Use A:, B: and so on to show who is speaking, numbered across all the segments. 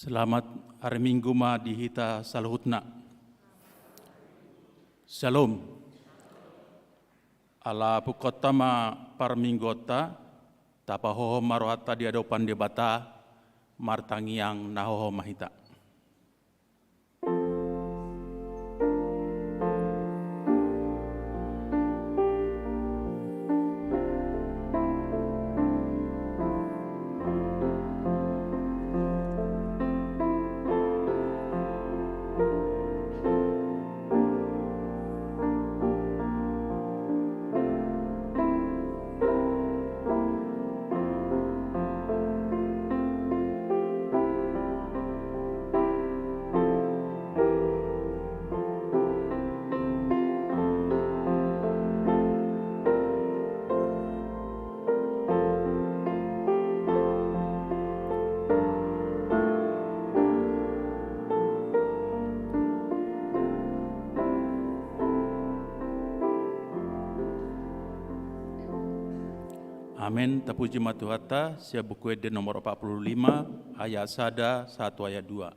A: Selamat hari Minggu ma dihita saluhutna. Shalom. Ala pukotama parminggota tapahoho marohata di adopan debata martangiang nahoho mahita. Amin. Terpuji Tuhan. Sia buku Eden nomor 45 ayat 1 ayat 2.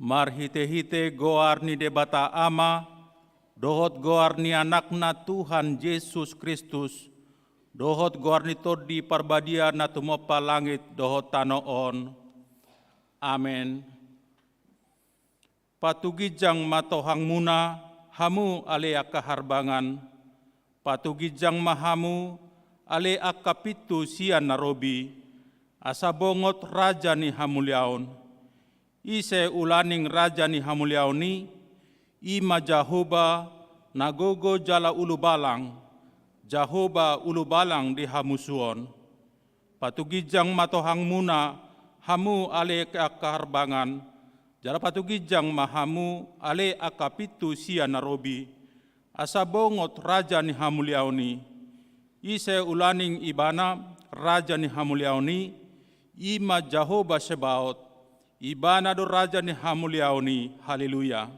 A: Marhite-hite goar ni debata ama, dohot goar ni anakna Tuhan Yesus Kristus, dohot goar ni todi parbadia na tumopa langit dohot tanoon. Amen. Patugijang matohang muna, hamu ale akaharbangan, patugijang mahamu ale akapitu sian narobi, asabongot raja ni hamuliaon. Ise ulaning raja ni hamuliaoni, ima Jahoba nagogo jala ulubalang, Jahoba ulubalang di hamusuon. Patugijang matohang muna, hamu ale akaharbangan, jala patugijang mahamu ale akapitu sia narobi, asabongot raja ni hamuliaoni. Ise ulaning ibana raja ni hamuliaoni, ima Jahoba Sebaot, ibana do raja ni hamuliaoni. Haleluya.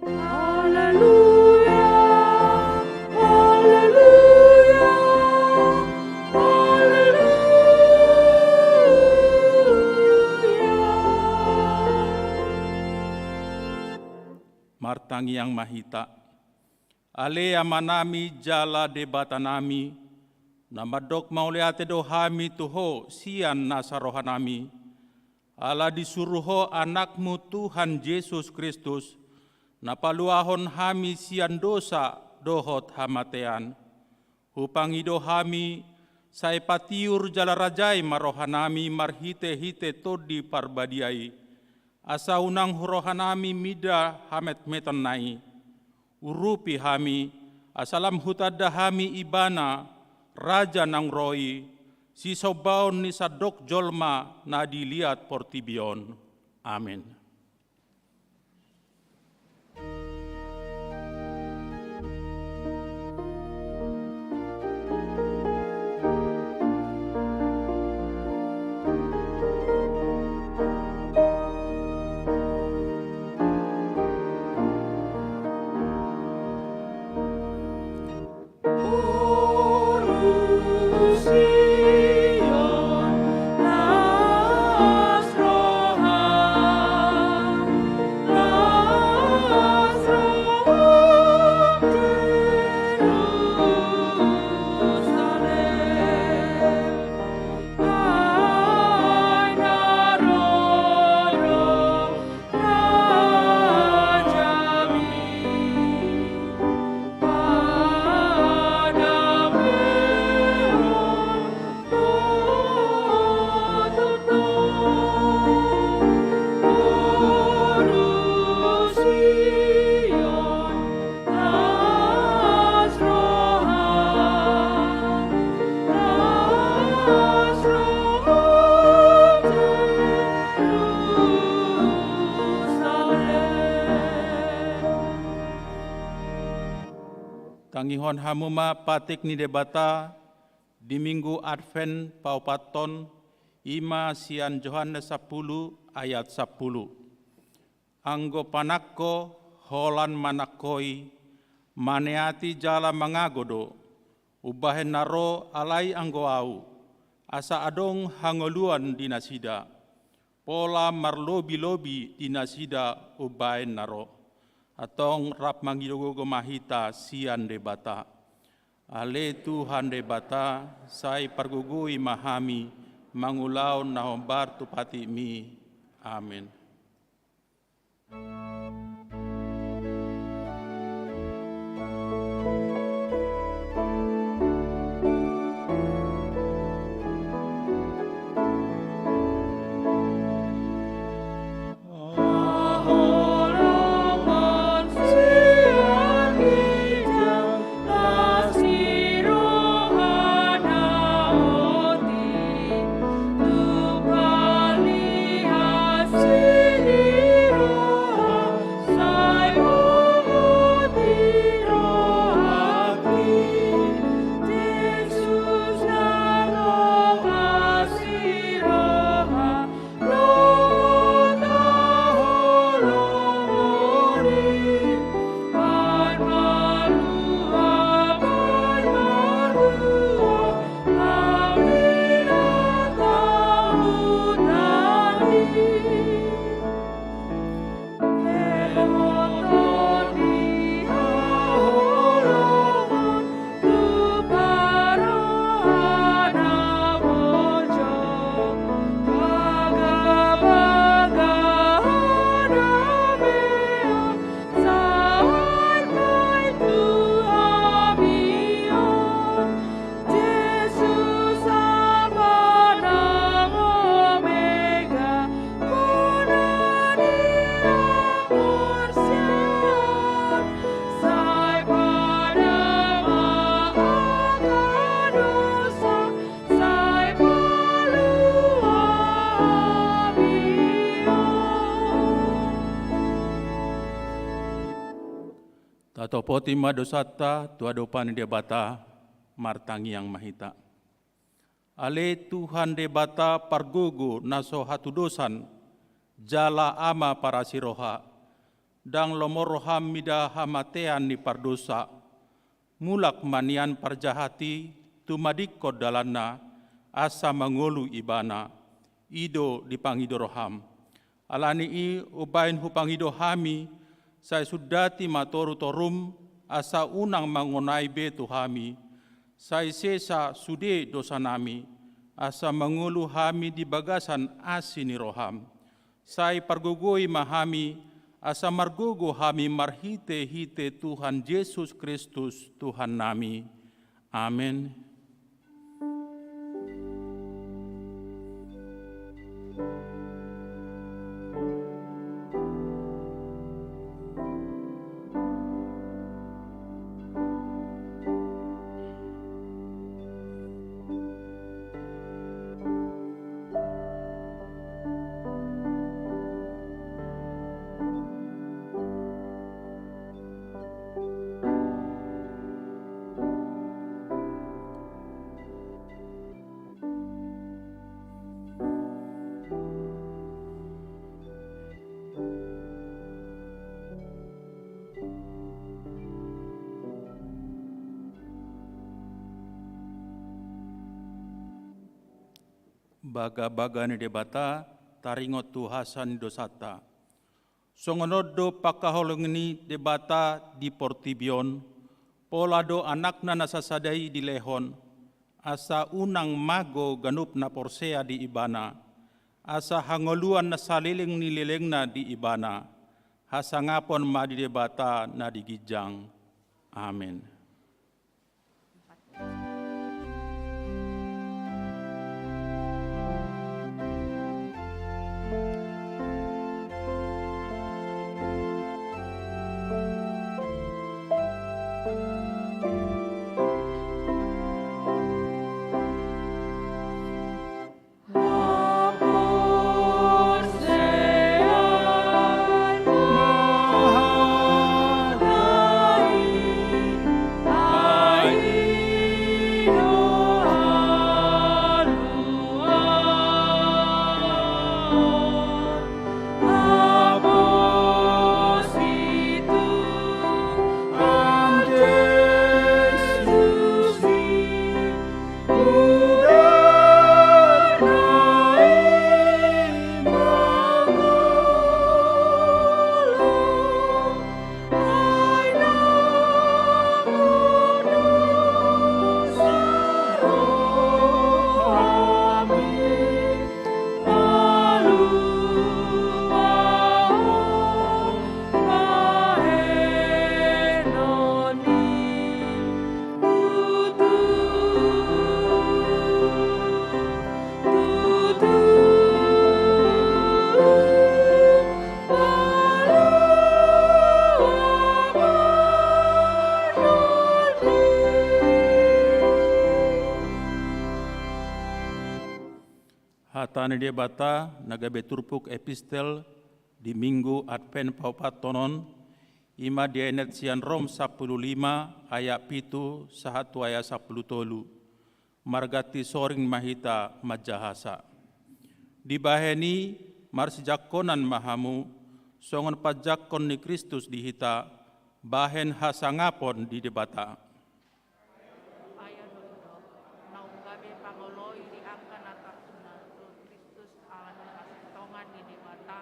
B: Haleluya. Haleluya. Haleluya.
A: Martangi yang mahita, ale amanami jala debatanami, namadok mauliate dohami tuho sian nasarohanami. Allah disuruho anakmu Tuhan Yesus Kristus, napaluahon hami sian dosa dohot hamatean. Hupangi dohami saipatiur jala rajai marohanami marhite-hite todi parbadiai. Asa unang hurohanami mida hamet metonai. Urupi hami asalam hutada hami ibana raja nang roi, si sobaon ni sadok jolma na dilihat portibion. Amin. Pangihon hamuma patik ni debata di minggu Advent paupaton ima sian Yohanes 10 ayat 10. Anggo panakko holan manakoi maneati jala mangagodo ubahen naro alai anggo au asa adong hangoluan di nasida pola marlobi-lobi di nasida ubahen naro atong rap mangidogo mahita sian debata. Ale Tuhan debata, sai pargugui mahami, mangulau nahombar tupati mi. Amin. Tato poti madosata tuadopan debata martangi yang mahita. Ale Tuhan debata pargugu naso hatu dosan jala ama para siroha dang lomoroham mida hamatean ni pardosa mulak manian parjahati tumadikko dalana asa mangolu ibana ido dipangido roham alani i ubain hupangido hami saya sudati matoru torum asa unang mangonai betu hami saya sesa sude dosa nami asa mangulu hami di bagasan asini roham saya pargugoi mahami asa margogo hami marhite-hite Tuhan Yesus Kristus Tuhan nami. Amin. Baga-baga ni debata taringot tu hasan dosata. Songonodo pakaholongni debata di Portibion, polado anakna nasasadai di lehon, asa unang mago ganup na porsea di ibana, asa hangoluan na saliling nililengna di ibana, hasangapon ma di debata na di gijang. Amin. hatane dia bata nagabe turpuk epistel di minggu Advent paupatonon ima dienet sian Rom 15 ayat pitu sahatu ayat 10 tolu margati soring mahita majahasa dibaheni marsijakonan mahamu songon pajakon ni Kristus dihita bahen hasangapon di debata
C: Aya doido, naunggabe pangoloi di angkan atasna tu Kristus ala kastongan di debata,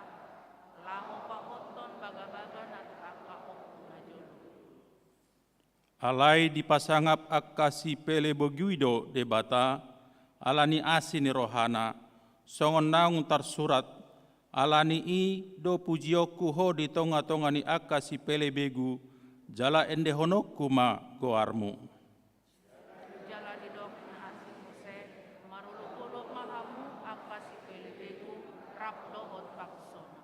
C: lamu paoton baga-baga natu angka okuna jono.
A: alai dipasangap akasi pele bogiudo debata alani asini rohana songon naung tarsurat alani i do pujioku ho di tonga-tonga ni akasi pele begu jala ende honoku ma goarmu
C: Jala di dok na asing muse, marulukulok mahamu angka si pelebegu, rap dohot paksona.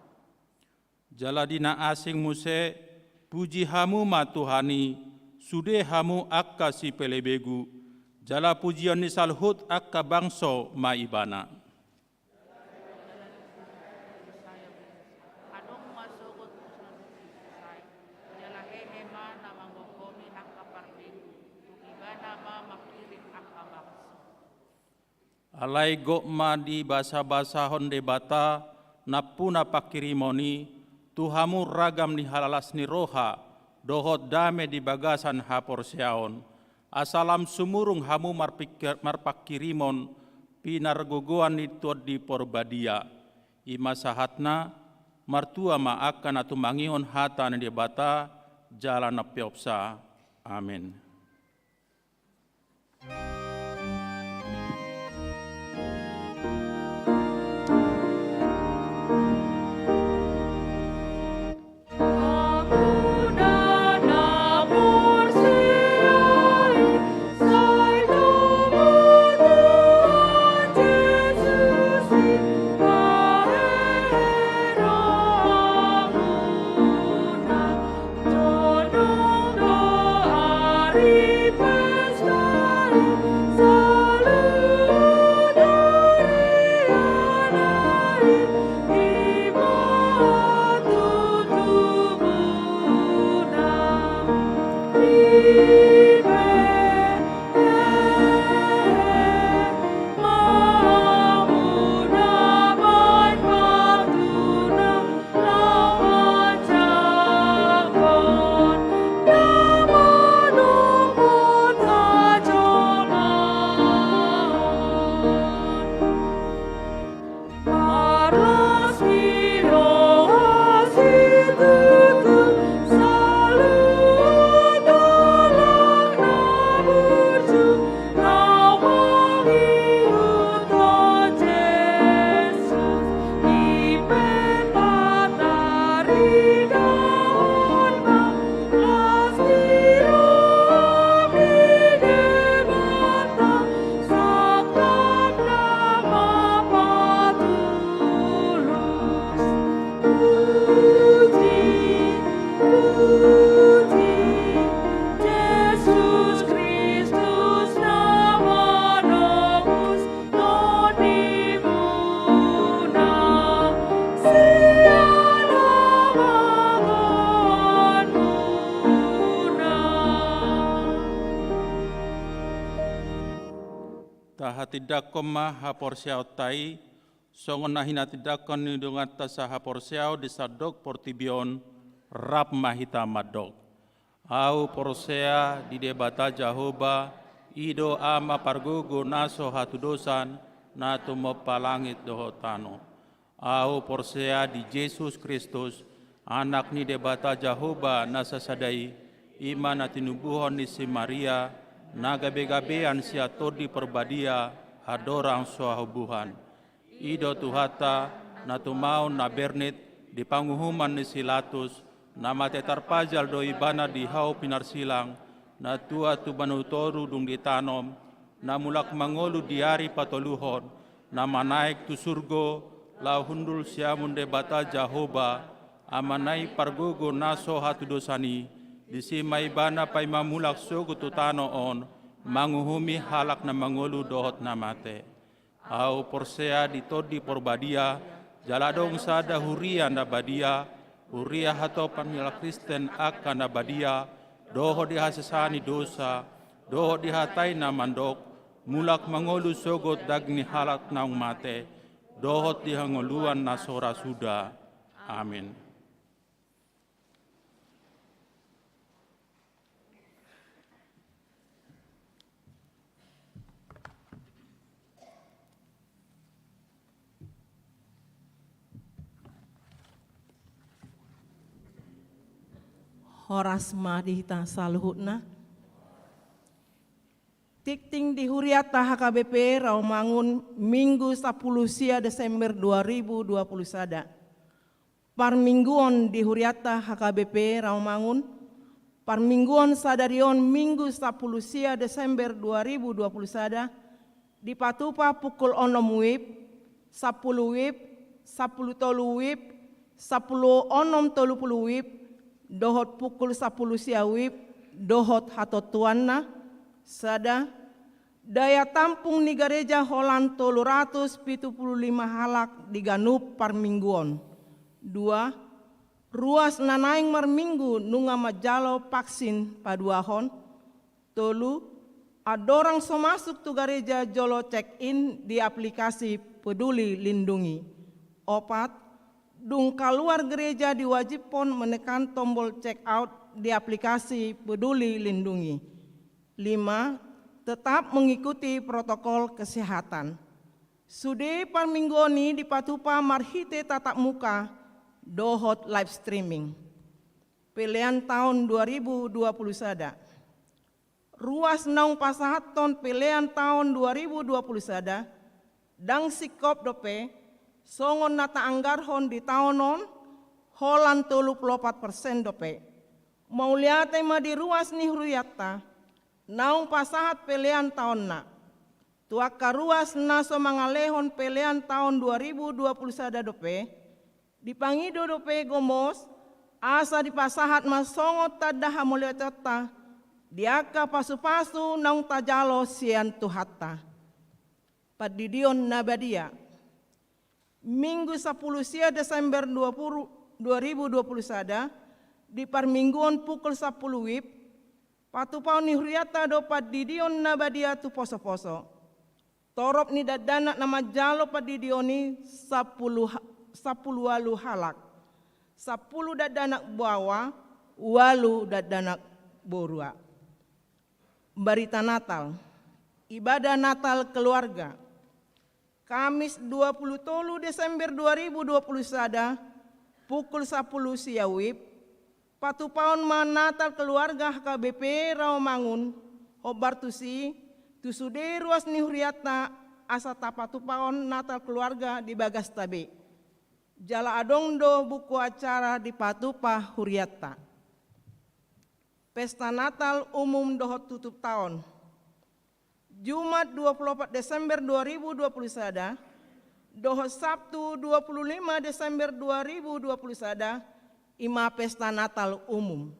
A: jala dina asing muse puji hamu ma Tuhani sude hamu akasi pele begu jala pujian ni salhut akka bangso ma ibana
C: Adong masugot usun say, jala hehema na manggokomi angka parbegu, tugiba nama makirim angka bakso.
A: alai gokma di basa-basa honde bata napuna pakirimoni tuhamu ragam ni halalas ni roha dohot dame di bagasan hapor siaon asalam sumurung hamu marpakirimon pinargogoan itu di porbadia ima sahatna martua ma akan atu mangihon hata ni bata jalan napiopsa amin. Tahatidakom ma haporsiao tai songon nahina tidakon nidungat tasa haporsiao disadok portibion rap mahita madok au porsea di debata Jahoba ido ama pargogo naso hatudosan na tumopalangit dohotano au porsea di Yesus Kristus anak ni debata Jahoba nasasadai iman atinubuhon ni si Maria nagabe-gabean sia todi perbadia hadorang suahubuhan ido tuhata na tumau na bernit di panguhuman ni silatus nama tetarpajal do ibana di hau pinarsilang na tua tu banutoru dung ditanom na mulak mangolu diari patoluhon na manaik tu surgo lau hundul siamun debata Jahoba amanai pargogo naso hatu dosani disi maibana pai mamulak sogo tutano on manguhumi halak na mangolu dohot na mate au porsea di todi porbadia, jaladong sada huria na badia, huria hato panmila Kristen akan na badia, doho dihasesani dosa, doho dihatai na mandok, mulak mangolu sogot dagni halak naung mate, dohot dihangoluan na sora suda. Amin.
D: Horas madihita saluhutna. Tikting di Huriata HKBP Rawamangun Minggu 10 sia Desember 2020 sada. Parmingguon di Huriata HKBP Rawamangun. Parmingguon sadarion Minggu 10 sia Desember 2020 sada. Di Patupa pukul 6 wib, 10 wib, 10 tolu wib, 10 onom tolu puluh wib, dohot pukul 10 sia wib, dohot hatot tuanna, sada, daya tampung ni gereja Holland 375 halak di Ganup Parmingguon. 2. Ruas nanaing marminggu nunga majalo vaksin paduahon. 3. Adorang so masuk tu gereja jolo check-in di aplikasi Peduli Lindungi. 4. Dung keluar gereja diwajibkan menekan tombol check out di aplikasi Peduli Lindungi. 5. Tetap mengikuti protokol kesehatan. Sude parminggoni di Patupa marhite tatap muka, dohot live streaming. Pilihan tahun 2020 sada. Ruas naung pasahaton pilihan tahun 2020 sada. Dang sikop dope, songon nata anggarhon di tahunon, Holland 34% dope. Mau lihat tema di ruas nih Huriata, naung pasahat pilihan tahun na. Tuaka ruas naso mangalehon pilihan tahun 2020 sada dope. Dipangido dope gomos, asa di pasahat masongot tadaha muliatata, diaka pasu-pasu naung tajalo sian tuhatta. Padidion nabadia. Minggu 10 sia Desember 2020 sada, di parmingguan pukul 10 wib, Patupaw ni Huriata do padidion nabadia tu poso-poso. Torop ni dadana nama jalo padidion ni 10 walu halak. 10 dadanak bawa, walu dadanak borua. Berita Natal, ibadah Natal keluarga. Kamis 23 Desember 2020 sada, pukul 10 sia wib, Patupaon Natal keluarga HKBP Rawamangun, Hobartusi, tusude ruas ni Huriata, asata Patupaon Natal keluarga di Bagas Tabe. Jala adongdo buku acara di Patupa Huriata. Pesta Natal umum dohot tutup tahun. Jumat 24 Desember 2020 sada, dohot Sabtu 25 Desember 2020 sada, ima pesta Natal umum.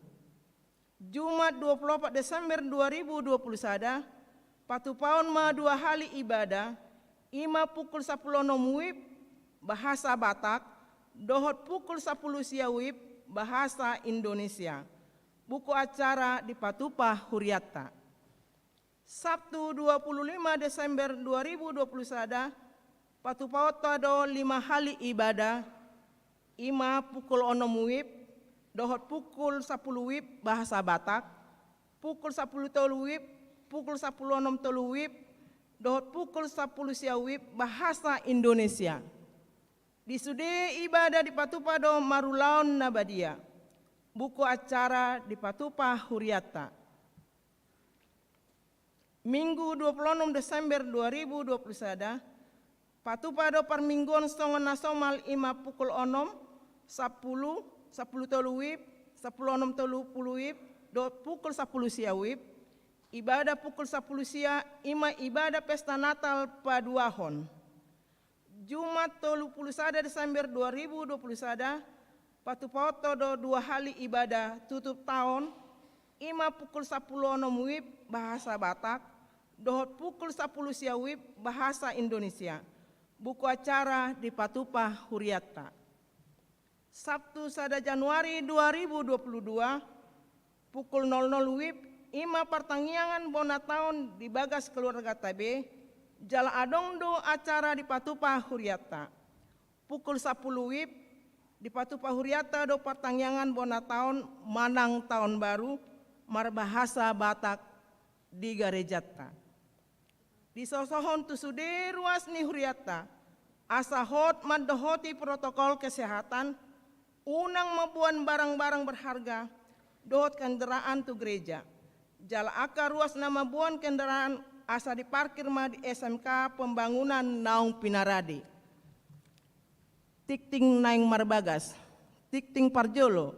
D: Jumat 24 Desember 2020 sada, Patupaon ma 2 hali ibadah, ima pukul 10 wib, bahasa Batak, dohot pukul 10 sia wib, bahasa Indonesia. Buku acara di Patupa Huriata. Sabtu 25 Desember 2020 sada, Patupaota do 5 hali ibadah, ima pukul 6 wib, dohot pukul 10 wib, bahasa Batak, pukul 10 tolu wib, pukul 10 tolu wib, dohot pukul 10 sia wib, bahasa Indonesia. Di sude ibadah di Patupa do marulaon nabadia. Buku acara di Patupa Huriata. Minggu 26 Desember 2020 sada, Patupa do parmingguan songon nasomal ima pukul 6, 10 tolu wib, 10 tolu puluh wib, do pukul 10 sia wib, ibadah pukul 10 sia ima ibadah pesta Natal paduahon. Jumat 30 Desember 2020 sada, Patupaoto do 2 hali ibadah tutup tahun, ima pukul 10 wib, bahasa Batak, dohot pukul 10 siawib bahasa Indonesia. Buku acara di Patupa Huriata. Sabtu sada Januari 2022 pukul 00 WIB ima pertanggiangan bona tahun di Bagas Keluarga TB Jala Adongdo acara di Patupa Huriata. Pukul 10 WIB di Patupa Huriata do pertanggiangan bona tahun Manang Tahun Baru marbahasa Batak di Garejata. Di sosohon tusude ruas ni Huriata, asahot mandohoti protokol kesehatan, unang mabuan barang-barang berharga, dohot kendaraan tu gereja. Jala aka ruas nama buan kendaraan asa diparkir ma di SMK Pembangunan Naung Pinaradi. Tikting naing marbagas, tikting parjolo,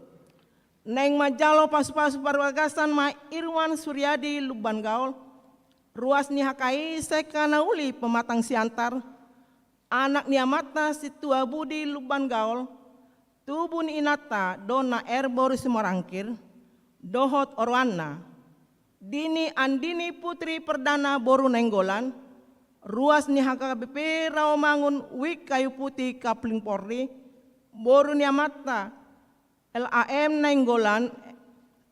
D: naing majalo pasu-pasu parwagasan ma Irwan Suryadi Luban Gaul, ruas ni hakai sekana uli pematang siantar, anak ni amatna si tua budi Luban Gaul, tubuh ni inata dona erbor Simorangkir, dohot orwana, dini andini putri perdana boru nenggolan, ruas ni HKBP Rawamangun wik kayu putih kapling Polri, boru ni amatna LAM nenggolan,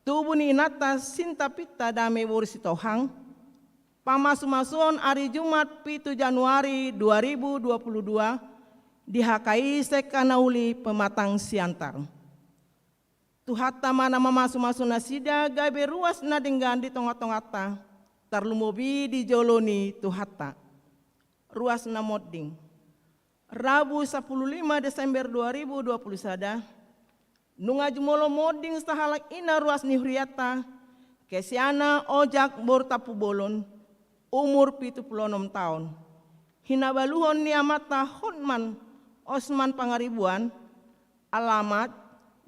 D: tubuh ni inata sinta pita dame boru sitohang, pamasu-masuon hari Jumat 7 Januari 2022 di HKI Sekanauli Pematang Siantar. Tuhata mana mamasu-masu nasida gabe ruas na denggan di tonga-tongata tarlumobi di joloni tuhata. Ruas na modding. Rabu 15 Desember 2021 nunga jumolo modding sahalak ina ruas ni Huriata kesiana ojak bortapu bolon umur 76 tahun. Hinabaluhon ni amata Hotman Osman Pangaribuan, alamat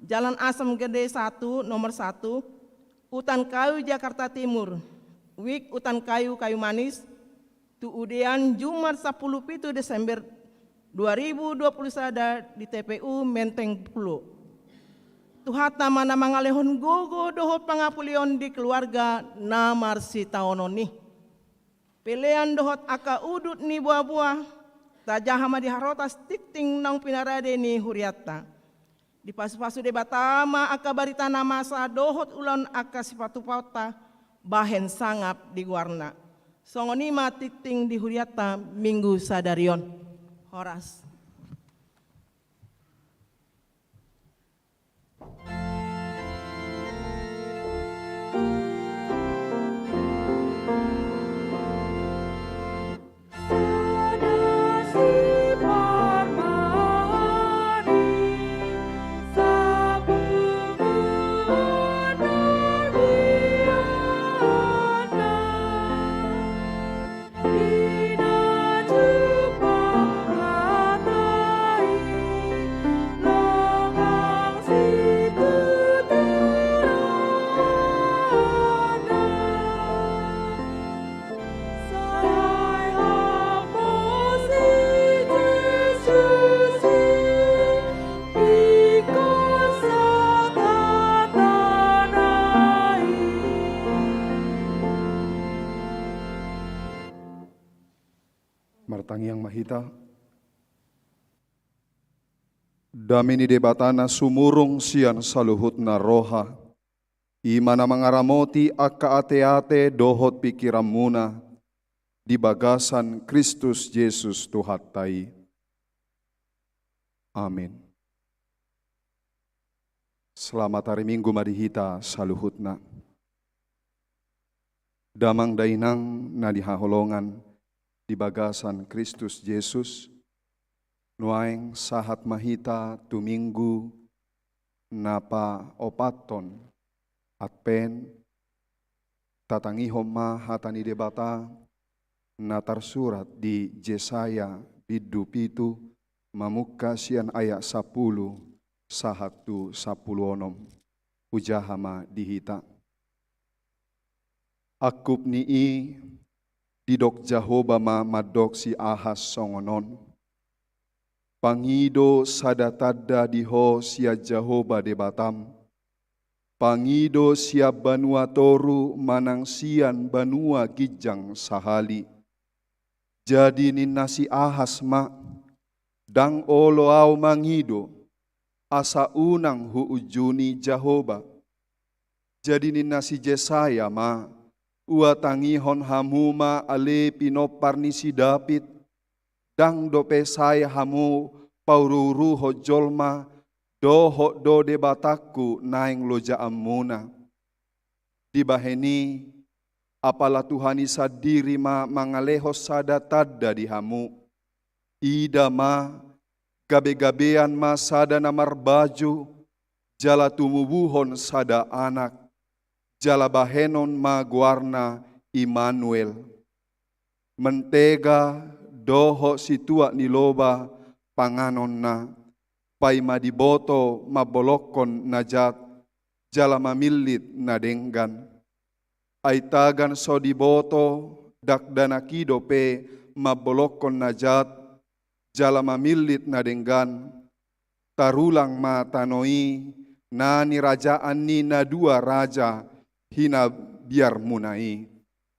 D: Jalan Asam Gede 1 nomor 1, Utan Kayu Jakarta Timur, Wik Utan Kayu Kayu Manis, Tuudean Jumat 10 Desember 2021 di TPU Menteng Pulo. Tuhata mana mangalehon gogo dohot pangapulion di keluarga namar si taononi. Pelean dohot aka udut ni buah-buah, tajahama diharotas tikting nang pinarade ni Huriata. Di pasu-pasu debatama aka barita namasa dohot ulon aka sipatu pauta, bahen sangap di guarna. Songonima tikting di Huriata minggu sadarion. Horas.
E: Martangiang mahita, damini debatana sumurung sian saluhutna roha, imana mangaramoti akka ate-ate dohot pikiran muna, di bagasan Kristus Yesus Tuhatai. Amin. Selamat hari Minggu madihita saluhutna. Damang dainang na dihaholongan, di bagasan Kristus Yesus, nuaing sahat mahita tuminggu napa opaton atpen tatangihom ma hatani debata natar surat di Yesaya biddu pitu mamuka sian ayat 10 sahatu 10 ujahama dihita. Akup nii didok Jahoba ma madok si Ahas songonon. Pangido sadatada diho sia Jahoba debatam. Pangido siap banua toru manangsian banua gijang sahali. Jadi ninasi ahas ma, dang olo au mangido, asa unang hu ujuni Jahoba. Jadi ninasi Jesaya ma, ua tangihon hamuma ale pinopar nisi David, dang dope saya hamu paururu hojolma, doho do debataku naing loja amuna. Dibaheni apala Tuhani sadiri ma mangalehos sada tadda di hamu. Ida ma gabe-gabean ma sada namar baju, jala tumubuhon sada anak, jala bahenon ma guarna Immanuel. Mentega doho situa niloba panganon na, pai madiboto mabolokon najat, jala mamilit nadenggan. Aitagan so diboto dakdana kido pe mabolokon najat, jala mamilit nadenggan. Tarulang matanoi nani rajaan ni na dua raja hina biar munai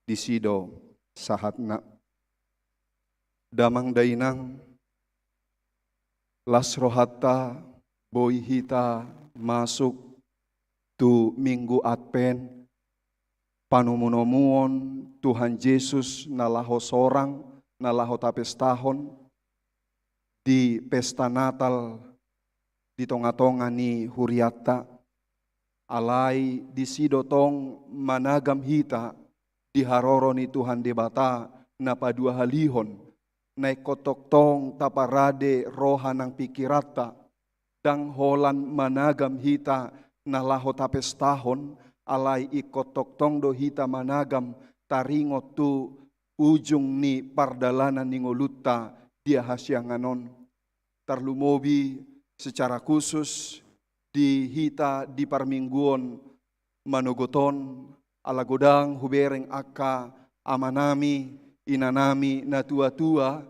E: disido sahatna. Damang dainang lasrohatta boy hita masuk tu minggu Advent, panumunomuon Tuhan Yesus nalaho sorang, nalaho tapes tahun, di pesta Natal di tonga-tonga ni huriata, alai di sidotong managam hita di haroro ni Tuhan debata na padua halihon, naik kotok tong taparade roha nang pikirata, dang holan managam hita na laho tapes tahun, alai ikotok tong do hita managam taringot tu ujung ni pardalanan ni ngoluta dia hasyanganon. Tarlumobi secara khusus di hita di parmingguon manugoton ala godang hubereng akka amanami inanami na tua-tua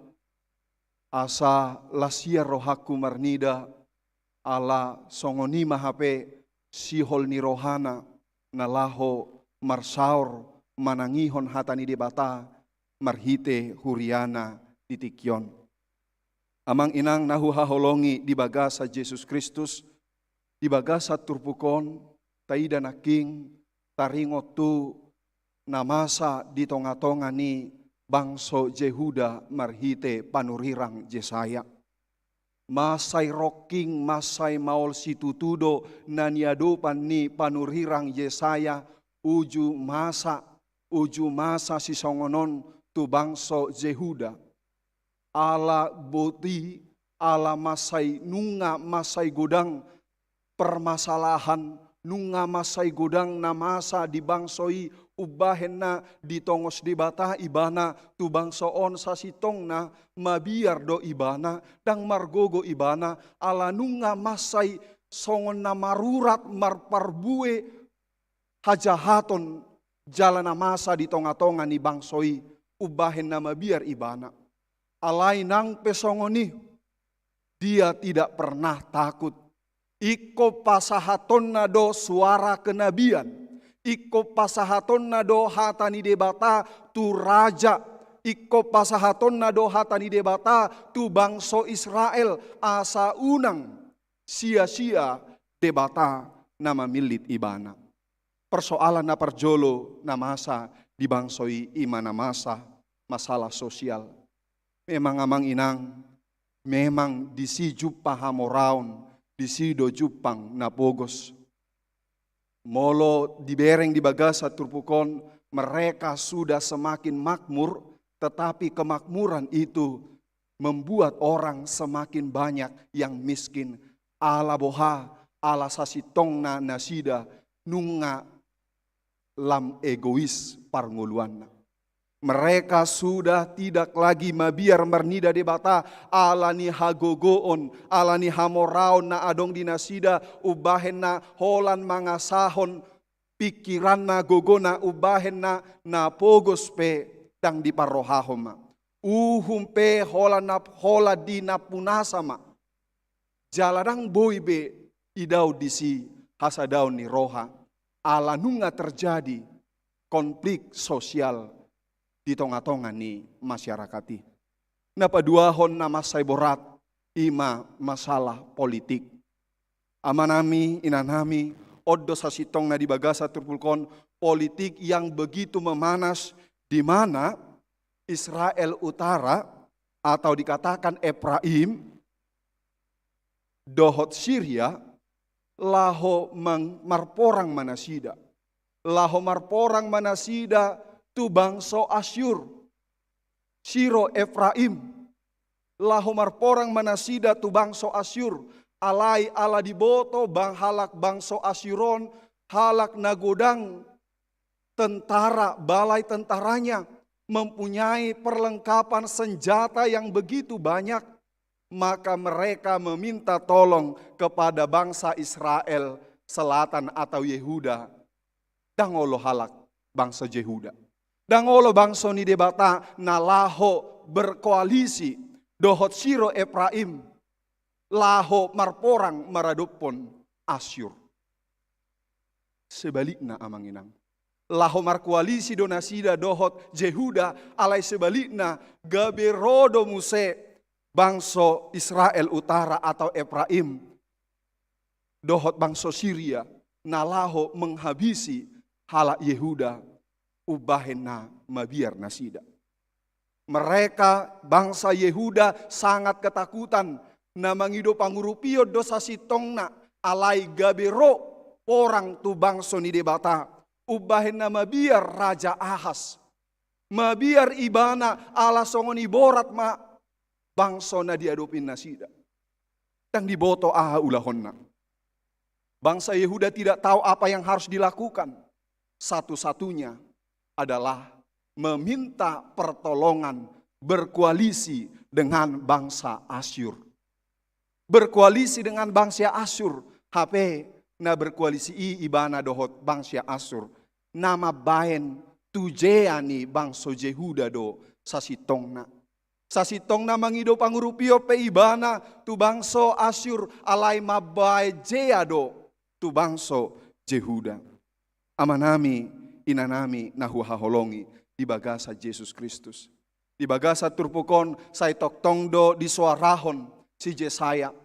E: asa lasia rohaku marnida ala songoni mahape sihol ni rohana na laho marsaur manangihon hatani debata marhite huriana titikyon. Amang inang nahu haholongi di bagasa Yesus Kristus, di bagasa turpukon, taida naking taringot tu namasa di tonga-tonga ni bangso Jehuda marhite panurirang Jesaya. Masay rocking, masay maol situtudo naniadopan ni panurirang Yesaya uju masa si songonon tu bangso Jehuda. Ala boti, ala masay nunga masay godang permasalahan, nunga masay godang na masa di bangsoi ubahen na ditongos di bata ibana tu bangsoon sa sitong na mabiar do ibana dang margogo ibana ala nunga masay songon na marurat marparbue hajahaton jalan na masa di tonga-tonga ni bangsoi ubahen na mabiar ibana. Alai nang pesongoni, dia tidak pernah takut. Iko pasahaton na do suara kenabian. Iko pasahaton na do hatani debata tu raja. Iko pasahaton na do hatani debata tu bangso Israel asa unang sia-sia debata nama milit ibana. Persoalan na perjolo na masa di bangsoi imana masa masalah sosial. Memang amang inang, memang disi jupa hamoraun, disi do jupang napogos. Molo dibereng di bagasa turpukon, mereka sudah semakin makmur, tetapi kemakmuran itu membuat orang semakin banyak yang miskin. Ala boha, ala sasitong na nasida, nunga lam egois parnguluan. Mereka sudah tidak lagi mabiar mernida debata alani hagogoon, alani hamoraon na adong dinasida ubahen na holan mangasahon pikiran na gogona ubahen na pogos pe dang diparohahom. Uhum pe hola di napunasama. Jaladang boy be idaw disi hasadaw ni roha. ala nunga terjadi konflik sosial di tengah-tengah ni masyarakat. Napa duahon nama saya borat ima masalah politik. Amanami, inanami, oddo sasitong na di bagasa turpulkon politik yang begitu memanas di mana Israel Utara atau dikatakan Efraim, dohot Syria, laho marporang manasida. Laho marporang manasida tu bangso Asyur. Siro Efraim. Laho marporang manasida tu bangso Asyur. Alai ala diboto bang halak bangso Asyuron. Halak nagodang tentara, balai tentaranya. Mempunyai perlengkapan senjata yang begitu banyak. Maka mereka meminta tolong kepada bangsa Israel Selatan atau Yehuda. Dangolo halak bangsa Yehuda. Dangolo bangsa ni debata nalaho berkoalisi dohot siro Efraim. Laho marporang maradupon Asyur. Sebaliknya amanginang. Laho markoalisi donasida dohot Yehuda alai sebaliknya gaberodo muse. Bangsa Israel Utara atau Efraim, dohot bangsa Syria, nalaho menghabisi halak Yehuda, ubahena mabiar nasida. Mereka bangsa Yehuda sangat ketakutan, na mangido pangurupio dosa sitongna, alai gabero orang tu bangsa ni debata, ubahena mabiar Raja Ahas, mabiar ibana ala songoni borat ma, bangsa na diadopin nasida. Tang diboto aha ulahonna. Bangsa Yehuda tidak tahu apa yang harus dilakukan. Satu-satunya adalah meminta pertolongan berkoalisi dengan bangsa Asyur. Berkoalisi dengan bangsa Asyur. HP na berkoalisi ibana dohot bangsa Asyur. Nama baen tujeani bangsa Yehuda do sasitongna. Sasitong na mangido pangurupio pe ibana tu bangso Asyur alai mabai jeado tu bangso Yehuda. Amanami inanami nahuhaholongi di bagasa Yesus Kristus. Di bagasa turpukon say toktongdo di suarahon si Jesaya.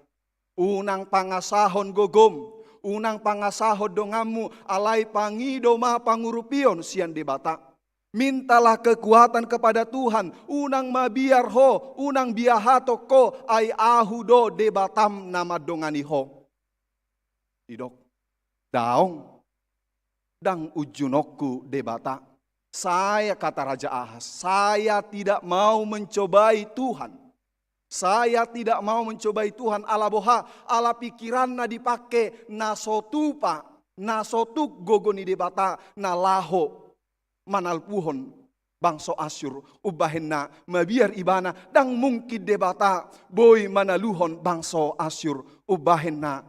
E: Unang pangasahon gogom, unang pangasahon dongamu alai pangido ma pangurupion sian debata. Mintalah kekuatan kepada Tuhan. Unang mabiar ho, unang biahato ko ay ahudo debatam nama dongani ho. Idok, daong, dang ujunokku debata. Saya kata Raja Ahas, saya tidak mau mencobai Tuhan. Saya tidak mau mencobai Tuhan ala boha, ala pikiranna dipake nasotupa, nasotuk gogoni debata nalaho. Manalpuhon bangso Asyur ubahenna mabiar ibana dang mungkin debata boy manaluhon bangso Asyur ubahenna.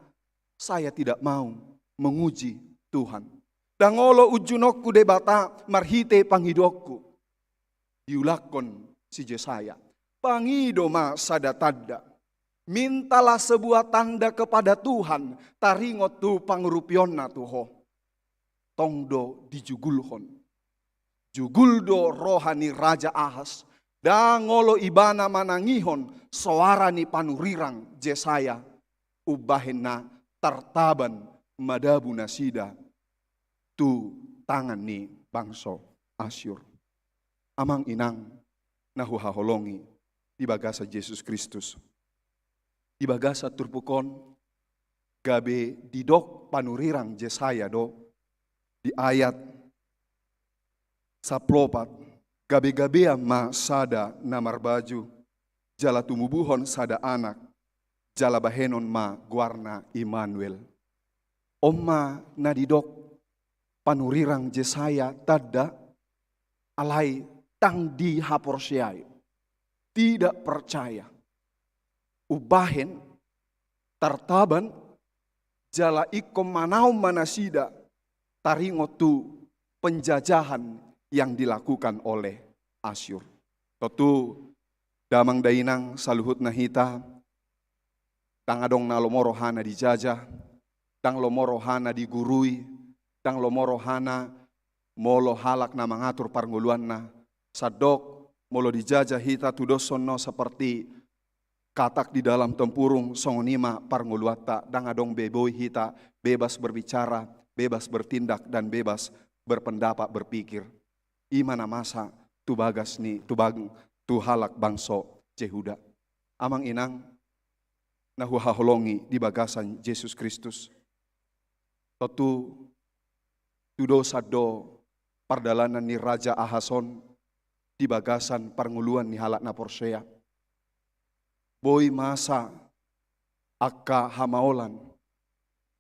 E: Saya tidak mau menguji Tuhan. Dangolo ujunokku debata marhite pangidokku. Diulakon si Jesaya. Pangido ma sadatadda. Mintalah sebuah tanda kepada Tuhan. Taringot tu pangurupionna tuho. Tongdo dijugulhon. Juguldo rohani Raja Ahas. Dangolo ibana manangihon soarani panurirang Jesaya. Ubahena tartaban madabu nasida. Tu tangan ni bangso Asyur. Amang inang nahuhaholongi di bagasa Yesus Kristus. Di bagasa turpukon gabe didok panurirang Jesaya do. Di ayat saplopat gabe-gabea ma sada namar baju jala tumubuhon sada anak jala bahenon ma guarna Immanuel. Omma nadidok panurirang Jesaya tadda alai tang di haporsiai tidak percaya ubahen tartaban jala ikom manau manasida taringotu penjajahan yang dilakukan oleh Asyur. Tentu damang dainang saluhut nahita tang adong na lomoro hana dijajah, tang lomoro hana digurui, dang lomorohana molo halak na mengatur parnguluan na sadok molo dijajah hita tudosono seperti katak di dalam tempurung songonima parnguluata dang adong beboi hita bebas berbicara, bebas bertindak dan bebas berpendapat berpikir. Imana masa tu bagas ni tu bang tu halak bangso Jehuda. Amang inang nahu haholongi di bagasan Yesus Kristus. Totu tudo sado pardalanan ni Raja Ahason di bagasan parnguluan ni halak na Porsea. Boy masa akka hamaolan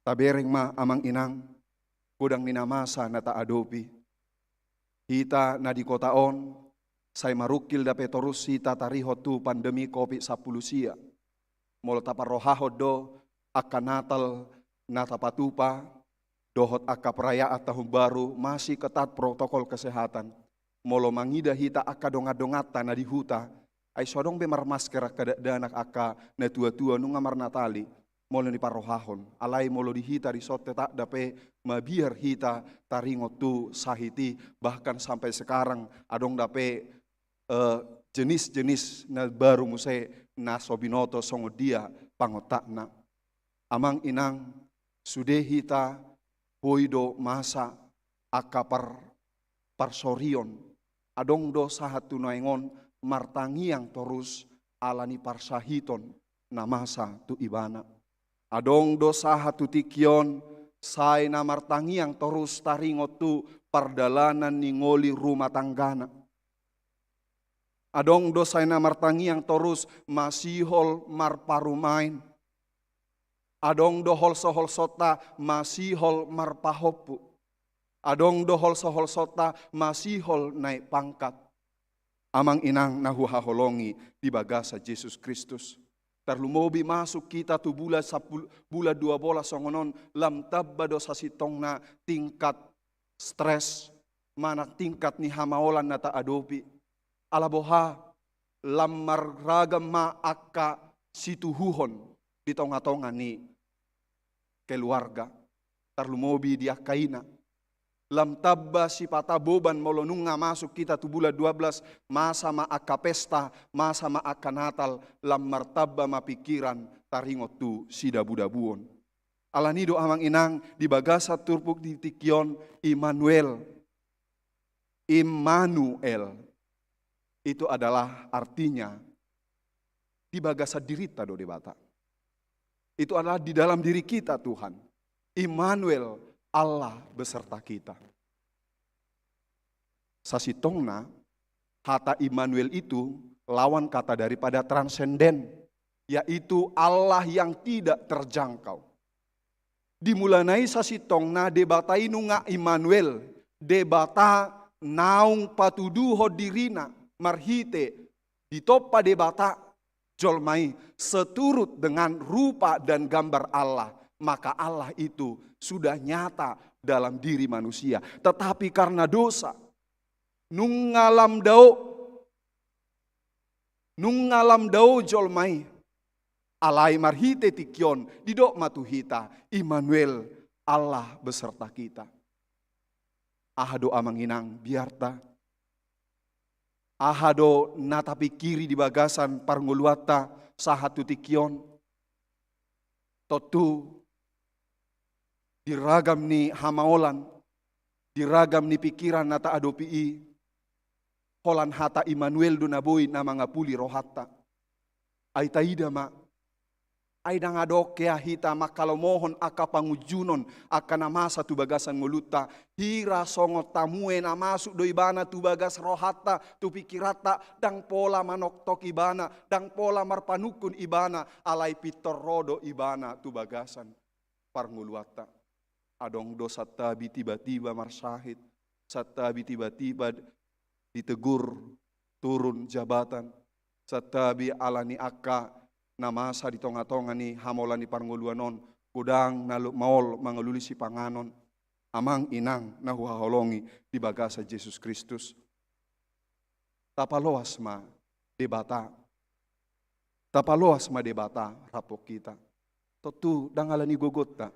E: tabereng ma amang inang kudang ninamasa na taadopi. Hita na di kotaon say marukil dape torus hita tariho tu pandemi COVID-10 sia. Molo taparohahod do akka natal natapatupa dohot akka perayaan tahun baru masih ketat protokol kesehatan. Molo mangida hita akka dongat-dongata na di huta ay sodong bemar masker kada danak akka na tua-tua nung ngamar natali. Molo ni parohahon alai molo di hita di sote tak dape mabiar hita taringot tu sahiti bahkan sampai sekarang adong dape jenis-jenis na baru muse na sobinoto songo dia pangotakna. Amang inang sude hita poido masa akapar parsorion adong do sahat tunaingon martangiang torus alani parsahiton na masa tu ibana. Adong dosa hatu tikion say na martangiang torus taringot tu pardalanan ningoli rumah tanggana. Adong dosa na martangiang torus masihol marparumain. Adong dohol sohol sota masihol marpahopu. Adong dohol sohol sota masihol naik pangkat. Amang inang nahuhaholongi di bagasa Yesus Kristus. Tarlumobi masuk kita tu bulan 12 songonon lam tabba dosa sitong na tingkat stres mana tingkat ni hamaolan na taadopi alaboha lam marragam ma akka situhuhon di tonga-tonga ni keluarga tarlumobi dia kaina lam tabba si pataboban molonung nga masuk kita tu bulan 12 masa ma akka pesta masa ma akka natal lam martabba ma pikiran taringot tu sidabu-dabuon alanido amang inang di bagasa turpuk di tikion Immanuel itu adalah artinya di bagasa dirita do debata itu adalah di dalam diri kita Tuhan Immanuel Allah beserta kita. Sasitongna, kata Immanuel itu lawan kata daripada transenden, yaitu Allah yang tidak terjangkau. Dimulanai sasitongna debatai nunga Immanuel, debata naung patuduho dirina marhite, ditopa debata jolmai seturut dengan rupa dan gambar Allah. Maka Allah itu sudah nyata dalam diri manusia. Tetapi karena dosa, nungalam dao jolmai, alai marhite tikion, didok matuhita, Immanuel, Allah beserta kita. Ahado amanginang biarta, ahado natapi kiri di bagasan parnguluata sahatu tikion, totu diragam ni hamaolan, diragam ni pikiran nata adopi holan hata Immanuel dunaboi na mga puli rohata. Ay taida ma, ay nangadok kaya hita makalo mohon aka pangujunon aka namasa tu bagasan nguluta, hira songot tamue na masuk do ibana tu bagas rohata, tu pikirata, dang pola manok tok ibana, dang pola marpanukun ibana, alay pitor rodo ibana tu bagasan parnguluata. Adong dosa tabi tiba-tiba marsahid, satabi tiba-tiba ditegur turun jabatan, satabi alani akka namasa di tonga-tonga ni hamolani parnguluanon, kudang maol mangalulisi panganon, amang inang nahuhaholongi di bagasa Yesus Kristus. Tapaloas ma debata, tapaloas ma debata rapok kita, totu dangalani gogota.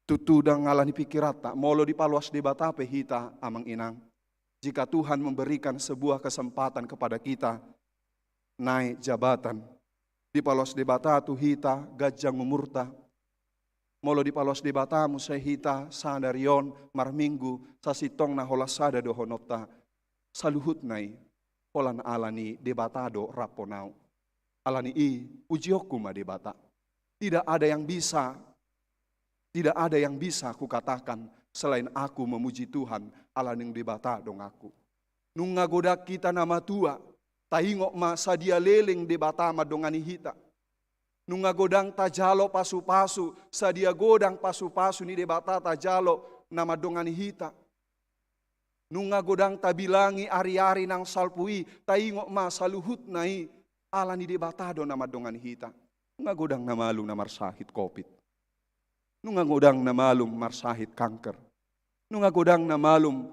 E: Tutudang ngalani pikirata, molo di paluas di batape hita amang inang. Jika Tuhan memberikan sebuah kesempatan kepada kita naik jabatan, di paluas di batatu hita gajang umurta, molo di paluas di batamu saya hita sadarion marminggu sasitong na hola sada dohonota saluhut nai holan alani di batado raponau. Alani ujioku ma di bata. Tidak ada yang bisa aku katakan selain aku memuji Tuhan ala ning debata dong aku. Nunga godak kita nama tua, taingok ma sadia leleng debata madongani hita. Nunga godang tajalo pasu-pasu, sadia godang pasu-pasu ni debata tajalo nama dongani hita. Nunga godang tabilangi ari-ari nang salpui, taingok ma saluhut nai ala ni debata do nama dongani hita. Nunga godang namalu namar sahit COVID. Nunga godang na malum marsahit kanker. Nunga godang na malum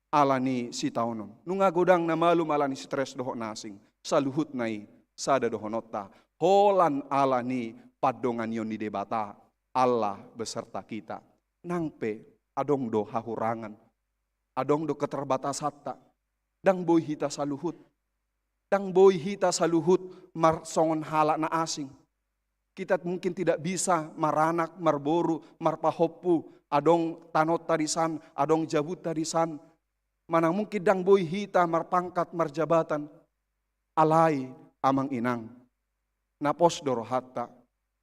E: alani si taunon. Nunga godang na malum alani stres doho nasing. Saluhut nai sada doho nota. Holan alani padongan yon di debata. Allah beserta kita. Nangpe adong do hahurangan. Adong do keterbatasatta. Dang boy hita saluhut. Dang boy hita saluhut marsongon halak na asing. Kita mungkin tidak bisa maranak, marboru, marpahopu, adong tanot tadisan, adong jabut tadisan. Manang mungkin dang boy hita, marpangkat, marjabatan. Alai amang inang. Napos dorohatta.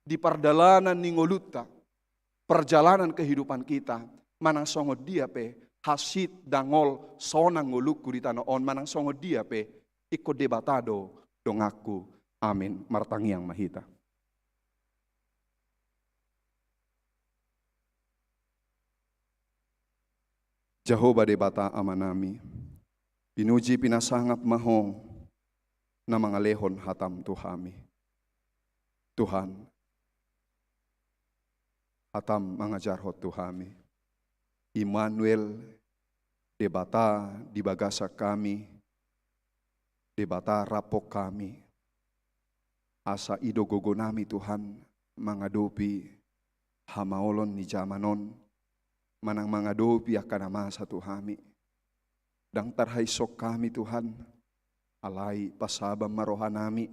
E: Di pardalanan ningoluta. Perjalanan kehidupan kita. Manang songod dia pe. Hasit dangol sonang ngoluku di tanoon. Manang songod dia pe. Ikut debatado dongaku. Amin. Martangi yang mahita. Jehovah debata amanami, pinuji pinasangap mahong na mga lehon hatam tuhami. Tuhan, hatam mga jarhot tuhami. Immanuel, debata di bagasa kami, debata rapok kami. Asa idogogo nami Tuhan, mangadopi hamaolon ni jamanon, manang mga dopi akan nama satu hami. Dang tarhaisok kami Tuhan, alai pasabam maroha nami,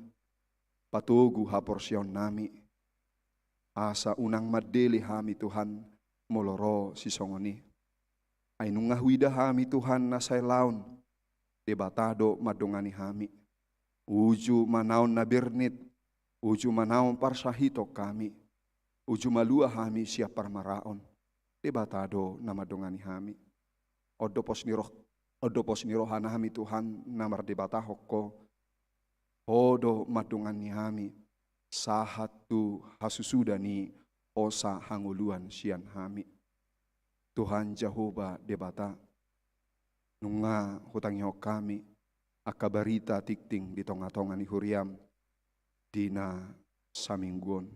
E: patugu haporsyon nami. Asa unang madeli hami Tuhan, moloro si songoni. Ay nungahwida hami Tuhan nasay laon, debatado madungani hami. Uju manaon na birnit, uju manaon parsahitok kami, uju malua hami siap parmaraon. Debatado nama dongani hami. Odo pos niroh hanami Tuhan namar debata hokko. Odo madongani hami. Sahat tu hasusudani osa hanguluan sian hami. Tuhan Jehovah debata. Nunga hutang yok kami. Akabarita tikting di tonga-tonga ni huriam. Dina samingguon.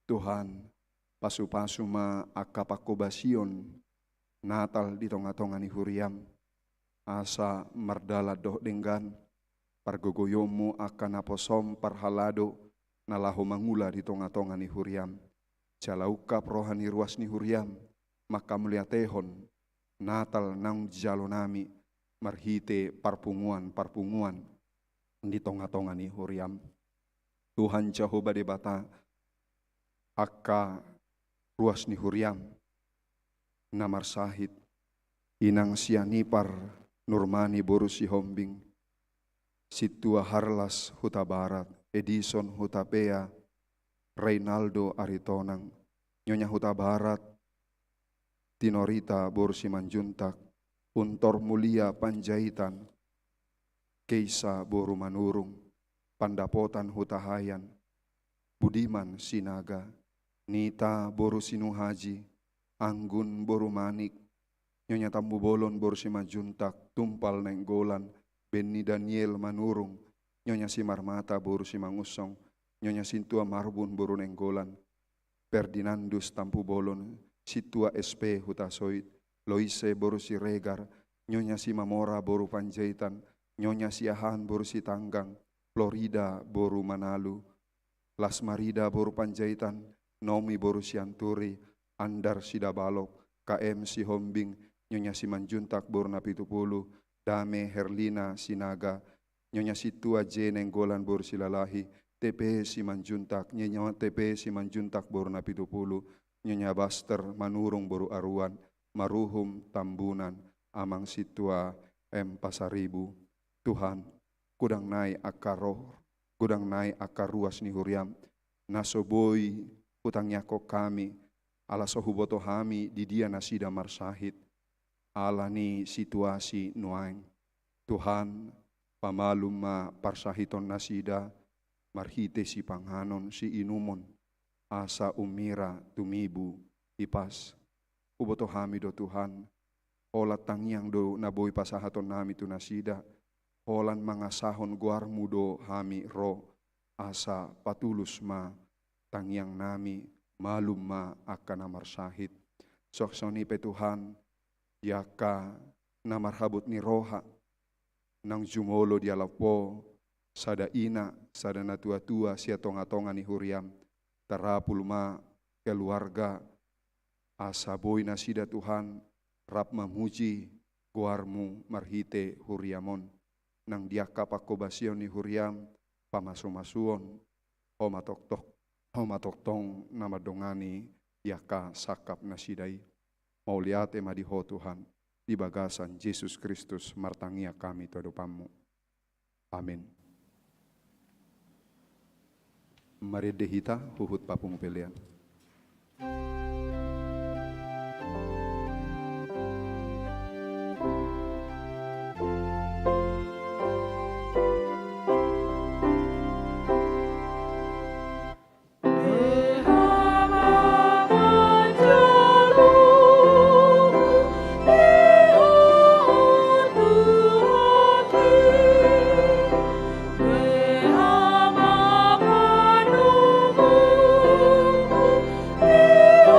E: Tuhan pasu-pasu ma akapakobasion natal di tonga-tonga ni huriam. Asa mardala doh denggan pargogoyomu akan aposom parhalado nalahu mangula di tonga-tonga ni huriam. Jalauka prohani ruas ni huriam maka muliatehon natal nang jalo nami marhite parpunguan di tonga-tonga ni huriam. Tuhan Jehovah debata aka ruas ni huriam namar sahid inang sianipar nurmani boru si hombing situa harlas huta barat Edison huta pea Reynaldo aritonang nyonya huta barat Tinorita boru si manjuntak untor mulia panjaitan Keisa boru manurung pandapotan huta hayan Budiman sinaga Nita boru sinu haji, anggun boru manik, nyonya tambu bolon boru si majuntak, tumpal nenggolan, Benny Daniel manurung, nyonya si marmata boru si mangusong, nyonya sintua marbun boru nenggolan, Ferdinandus tampu bolon, situa SP hutasoit, Loise boru si regar, nyonya si mamora boru panjaitan, nyonya si ahan boru si tanggang, Florida boru manalu, Las Marida boru panjaitan, Nomi boru sianturi, Andar Sidabalok, KM Sihombing, Nyonya Simanjuntak Borna Pitupulu, Dame Herlina Sinaga, Nyonya Situa J Nenggolan Bor Silalahi, TP Simanjuntak, Nyonya TP Simanjuntak Borna Pitupulu, Nyonya Baster Manurung Boru Aruan, Maruhum Tambunan, Amang Situa M Pasaribu. Tuhan, kudang nai akar roh, kudang nai akar ruas ni huriam, nasoboi hutang nyako kami, ala sohuboto hami di dia nasida marsahid, ala ni situasi nuaing. Tuhan, pamalum ma parsahiton nasida, marhite si panghanon si inumon, asa umira tumibu ipas. Uboto hami do Tuhan, olat tangyang do naboy pasahaton nami tu nasida, holan mangasahon guar mudo hami ro, asa patulus ma tangyang nami malum ma akan namar sahid. Soksoni pe Tuhan, yaka namarhabut ni roha, nang jumolo di alapo, sada ina, sada natua-tua sia tonga-tonga ni huriam, tarapul ma keluarga, asa boy nasida Tuhan, rap mamuji guarmu marhite huriamon, nang diaka pakobasion ni huriam, pamaso-masuon, homatoktok namadongani, yaka sakap nasidai, mauliate madiho Tuhan, di bagasan Yesus Kristus martangia kami tuadopamu. Amin. Mari dehita huhut papung pelian.
B: Yeah.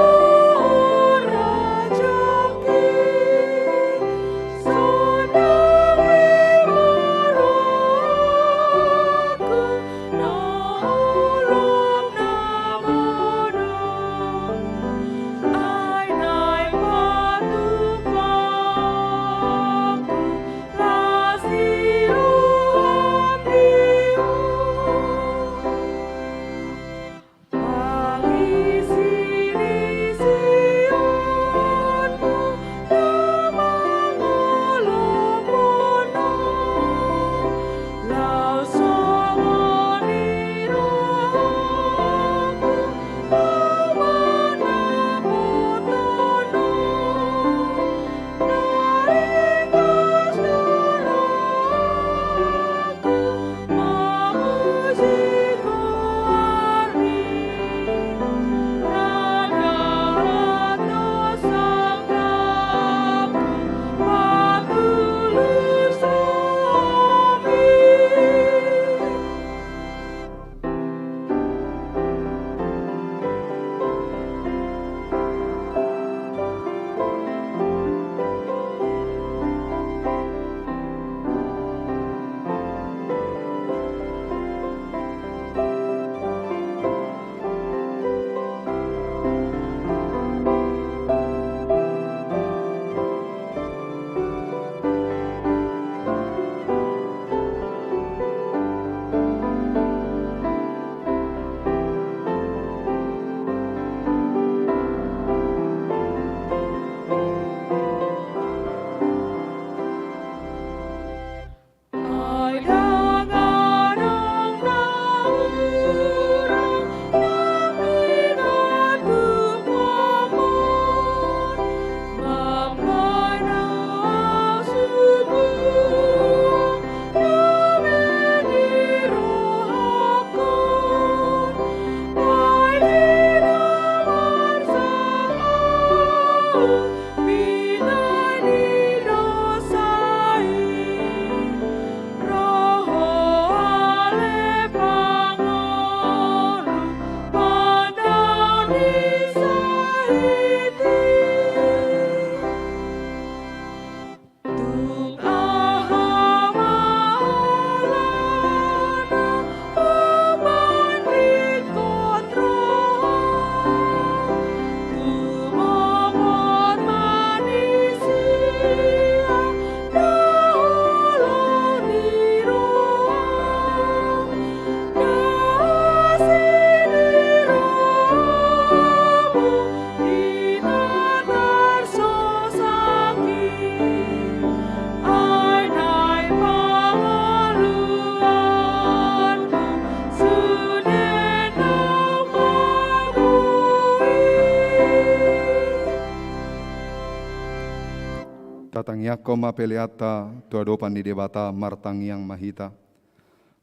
E: Nyakoma peliata tuadopan di debata martangiang mahita.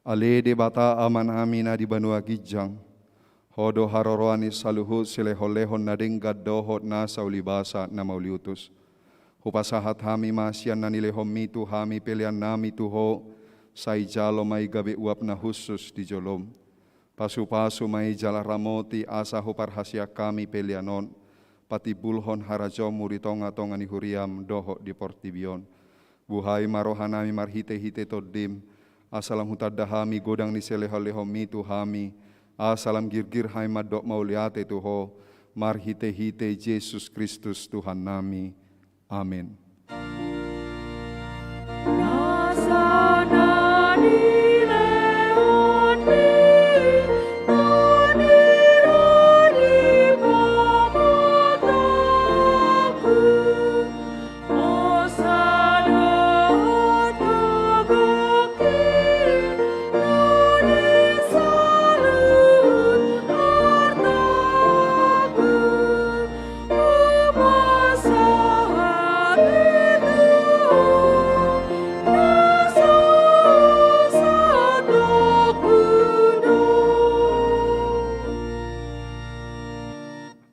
E: Ale debata aman amina di banua gijang. Hodo haroroani saluhu silehol-lehon nadenggat dohot na saulibasa na mauliutus. Hupasahat hami masian na nilehom mitu hami pelian nami tuho. Sai jalo mai gabe uap na khusus di jolom. Pasu-pasu mai jala ramoti asa huparhasia kami pelianon. Pati bulhon harajo muritonga-tonga ni huriam doho di portibion. Buhai marohanami marhite-hite todim. Asalam hutadahami godang ni selehol-lehom mitu hami. Asalam girgir hai madok mauliate tuho. Marhite-hite Yesus Kristus Tuhan nami. Amin.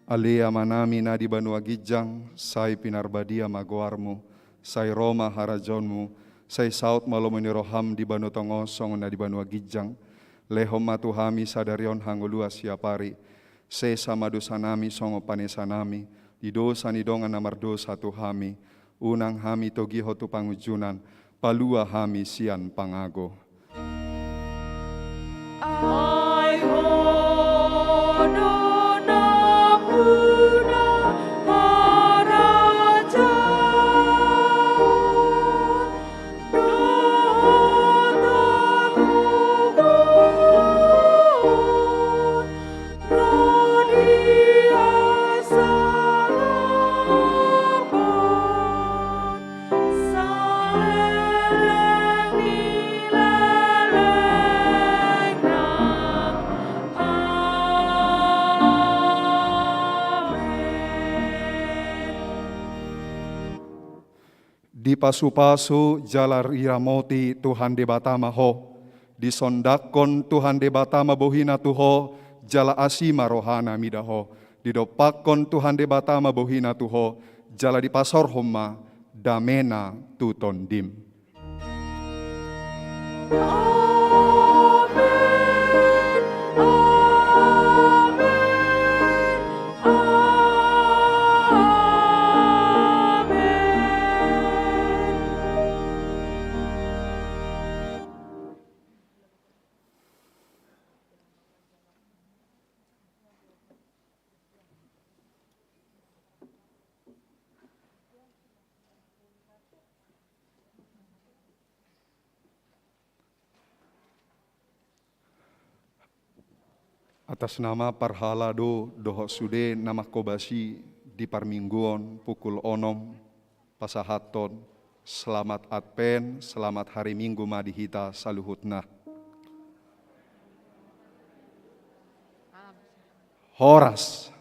E: Alia manami na di banua gijang, sai pinarbadia magoarmu, sai Roma harajonmu, sai saut malomoni roham di banu tongosong na di banua gijang, lehom matuhami sadarion hangulua siapari, se samadusanami songo panesanami, di dosa ni dongan namar dosa tuhami, unang hami togiho tu pangujunan, palua hami sian pangago. Di pasu-pasu jalar iramoti Tuhan de batama ho, di sondakon Tuhan de batama bohina tuho, jala asima rohana midaho, di dopakon Tuhan de batama bohina tuho, jala di pasor homa, damena tuton dim. Atas nama Parhalado doho sude nama kobasi di parmingguon pukul onom pasahaton selamat Advent, selamat hari Minggu madihita saluhutna. Horas